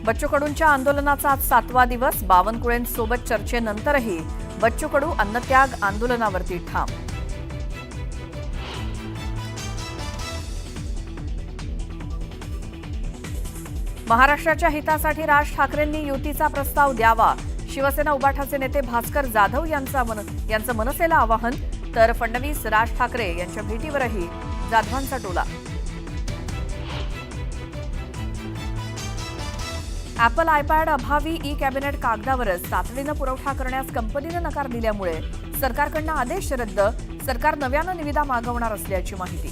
बच्चू कडूंच्या आंदोलनाचा आज 7वा दिवस. बावनकुळेंसोबत चर्चेनंतरही बच्चू कडू अन्नत्याग आंदोलनावरती ठाम. महाराष्ट्राच्या हितासाठी राज ठाकरेंनी युतीचा प्रस्ताव द्यावा. शिवसेना उबाठाचे नेते भास्कर जाधव यांचं मनसेला आवाहन. तर फडणवीस राज ठाकरे यांच्या भेटीवरही जाधवांचा टोला. ॲपल आयपॅड अभावी ई कॅबिनेट कागदावरच तातडीनं पुरवठा करण्यास कंपनीनं नकार दिल्यामुळे सरकारकडनं आदेश रद्द. सरकार नव्यानं निविदा मागवणार असल्याची माहिती.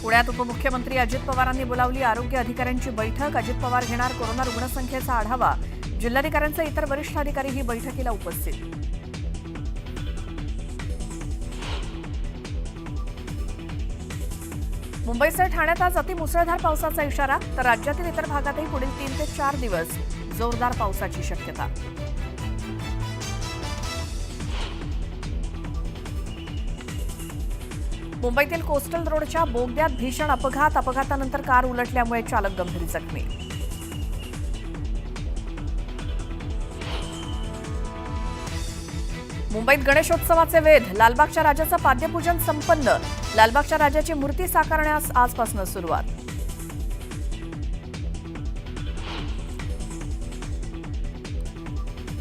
पुण्यात उपमुख्यमंत्री अजित पवारांनी बोलावली आरोग्य अधिकाऱ्यांची बैठक. अजित पवार घेणार कोरोना रुग्णसंख्येचा आढावा. जिल्हाधिकाऱ्यांचे इतर वरिष्ठ अधिकारीही बैठकीला उपस्थित. मुंबईसह ठाण्यात आज अतिमुसळधार पावसाचा इशारा. तर राज्यातील इतर भागातही पुढील 3 ते 4 दिवस जोरदार पावसाची शक्यता. मुंबईतील कोस्टल रोडच्या बोगद्यात भीषण अपघात. अपघातानंतर कार उलटल्यामुळे चालक गंभीर जखमी. मुंबईत गणेशोत्सवाचे वेध. लालबागच्या राजाचं पाद्यपूजन संपन्न. लालबागच्या राजाची मूर्ती साकारण्यास आजपासून सुरुवात.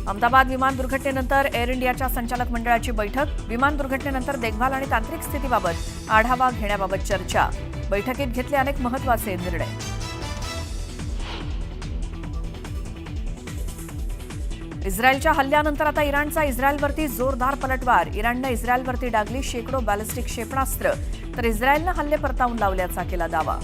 अहमदाबाद विमान दुर्घटनेनंतर एअर इंडियाच्या संचालक मंडळाची बैठक. विमान दुर्घटनेनंतर देखभाल आणि तांत्रिक स्थितीबाबत आढावा घेण्याबाबत चर्चा. बैठकीत घेतले अनेक महत्त्वाचे निर्णय. इस्रायलच्या हल्ल्यानंतर आता इराणचा इस्रायलवरती जोरदार पलटवार. इराणनं इस्रायलवरती डागली शेकडो बॅलिस्टिक क्षेपणास्त्र. तर इस्रायलनं हल्ले परतावून लावल्याचा केला दावा.